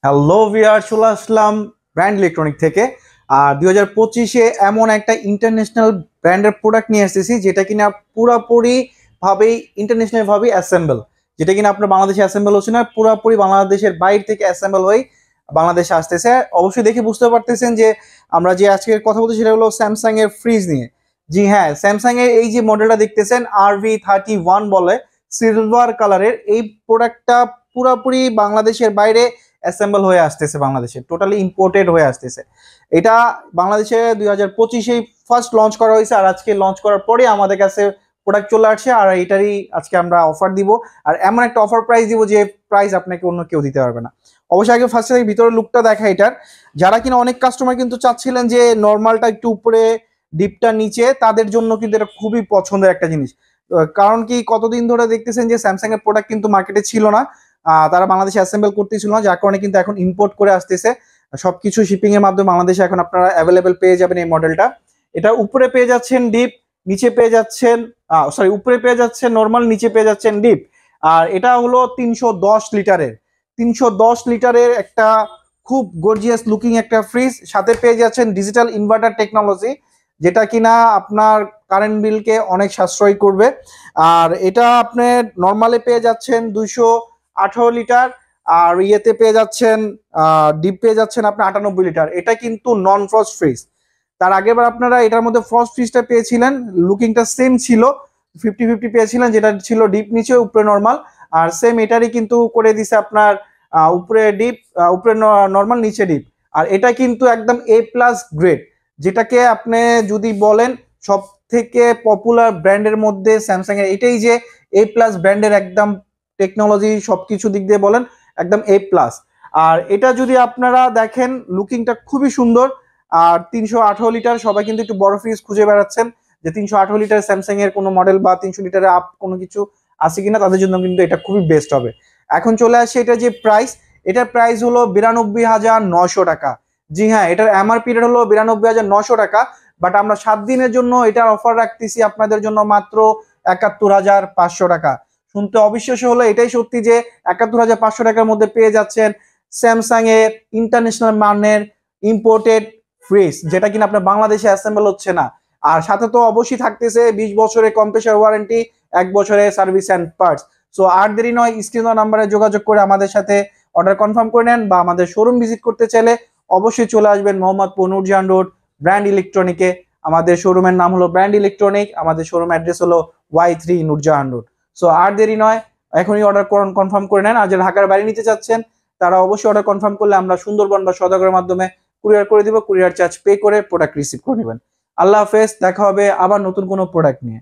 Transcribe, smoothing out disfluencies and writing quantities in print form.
Hello viewer, চলে আসলাম brand electronic থেকে। আর 2025-এ এমন একটা ইন্টারন্যাশনাল ব্র্যান্ডের প্রোডাক্ট নিয়ে আসতেছি যেটা কিনা পুরাপুরি ভাবেই ইন্টারন্যাশনাল ভাবে অ্যাসেম্বল, যেটা কিনা আপনার বাংলাদেশে অ্যাসেম্বল হচ্ছে না, পুরাপুরি বাংলাদেশের বাইরে থেকে অ্যাসেম্বল হয়ে বাংলাদেশে আসতেছে। অবশ্যই দেখে বুঝতে পারতেছেন যে আমরা যে আজকের কথা বলছি সেটা হলো স্যামসাং এর ফ্রিজ নিয়ে। জি হ্যাঁ, স্যামসাং এর এই যে মডেলটা দেখতেছেন RV31 বলে, সিলভার কালারের এই প্রোডাক্টটা পুরাপুরি বাংলাদেশের বাইরে অ্যাসেম্বল হয়ে আসতেছে, বাংলাদেশে টোটালি ইম্পোর্টেড হয়ে আসতেছে। এটা বাংলাদেশে 2025-এই ফার্স্ট লঞ্চ করা হয়েছে, আর আজকে লঞ্চ করার পরে আমাদের কাছে প্রোডাক্ট চলে আসছে। আর এটারই আজকে আমরা অফার দিব, আর এমন একটা অফার প্রাইস দিব যে প্রাইস আপনাকে অন্য কেউ দিতে পারবে না। অবশ্যই আগে ফার্স্টে ভিতরের লুকটা দেখা এটার। যারা কিনা অনেক কাস্টমার কিন্তু চাচ্ছিলেন যে নর্মালটা একটু উপরে ডিপটা নিচে, তাদের জন্য কিন্তু এটা খুবই পছন্দের একটা জিনিস। কারণ কি, কতদিন ধরে দেখতেছেন যে স্যামসাং এর প্রোডাক্ট কিন্তু মার্কেটে ছিল না, তারা বাংলাদেশে অ্যাসেম্বল করতেছিল না, যার কারণে কিন্তু এখন ইম্পোর্ট করে আসতেছে। সবকিছু শিপিং এর মাধ্যমে বাংলাদেশে এখন আপনারা অ্যাভেলেবেল পেয়ে যাবেন এই মডেলটা। এটা উপরে পেয়ে যাচ্ছেন ডিপ, নিচে পেয়ে যাচ্ছেন উপরে পেয়ে যাচ্ছেন নর্মাল, নিচে পেয়ে যাচ্ছেন ডিপ। আর এটা হলো 310 লিটারের, 310 লিটারের একটা খুব গর্জিয়াস লুকিং একটা ফ্রিজ। সাথে পেয়ে যাচ্ছেন ডিজিটাল ইনভার্টার টেকনোলজি, যেটা কিনা আপনার কারেন্ট বিলকে অনেক সাশ্রয় করবে। আর এটা আপনি নর্মালে পেয়ে যাচ্ছেন 218 লিটার, আর ইয়েতে পেয়ে যাচ্ছেন ডিপ পেয়ে যাচ্ছেন আপনি 98 লিটার। এটা কিন্তু নন ফ্রস্ট ফ্রিজ। তার আগেরবার আপনারা এটার মধ্যে ফ্রস্ট ফ্রিজটা পেয়েছিলেন, লুকিংটা সেম ছিল, 50-50 পেয়েছিলেন, যেটা ছিল ডিপ নিচে উপরে নর্মাল। আর সেম এটারই কিন্তু করে দিছে আপনার উপরে ডিপ, উপরে নর্মাল, নিচে ডিপ। আর এটা কিন্তু একদম A+ গ্রেড, যেটাকে আপনি যদি বলেন সব থেকে পপুলার ব্র্যান্ডের মধ্যে স্যামসাং এর এটাই যে A+ ব্র্যান্ডের একদম টেকনোলজি সবকিছু দিক দিয়ে বলেন একদম A+। আর এটা যদি আপনারা দেখেন লুকিংটা খুবই সুন্দর। আর 318 লিটার, সবাই কিন্তু একটু বড় ফ্রিজ খুঁজে বেড়াচ্ছেন যে 318 লিটার স্যামসাং এর কোনো মডেল বা 300 লিটারের আপ কোনো কিছু আছে কিনা, তাদের জন্য কিন্তু এটা খুবই বেস্ট হবে। এখন চলে আসছে এটা যে প্রাইস, এটার প্রাইস হলো 92,900 টাকা। জি হ্যাঁ, এটার এমআরপি রেট হলো 92,900 টাকা। বাট আমরা 7 দিনের জন্য এটার অফার রাখতেছি আপনাদের জন্য মাত্র 71,500 টাকা। শুনতে অবিশ্বাস্য হলো, এটাই সত্যি যে 71,500 টাকার মধ্যে পেয়ে যাচ্ছেন স্যামসাং এর ইন্টারন্যাশনাল মানের ইম্পোর্টেড ফ্রিজ, যেটা কিনা আপনার বাংলাদেশে অ্যাসেম্বল হচ্ছে না। আর সাথে তো অবশ্যই থাকতেছে 20 বছরের কম্প্রেসার ওয়ারেন্টি, 1 বছরের সার্ভিস অ্যান্ড পার্টস। সো আর দেরি নয়, স্ক্রিন নাম্বারে যোগাযোগ করে আমাদের সাথে অর্ডার কনফার্ম করে নেন, বা আমাদের শোরুম ভিজিট করতে চাইলে অবশ্যই চলে আসবেন মোহাম্মদপুর নূরজাহান রোড ব্র্যান্ড ইলেকট্রনিকে। আমাদের শোরুমের নাম হলো ব্র্যান্ড ইলেকট্রনিক, আমাদের শোরুম অ্যাড্রেস হলো Y3 নূরজাহান রোড। সো আর দেরি নয়, এখনই অর্ডার কনফার্ম করে নেন। আর যারা ঢাকার বাইরে নিতে চাচ্ছেন তারা অবশ্যই অর্ডার কনফার্ম করলে আমরা সুন্দরবন বা সওদাগরের মাধ্যমে কুরিয়ার করে দিব, কুরিয়ার চার্জ পে করে প্রোডাক্ট রিসিভ করে নেবেন। আল্লাহ হাফেজ, দেখা হবে আবার নতুন কোনো প্রোডাক্ট নিয়ে।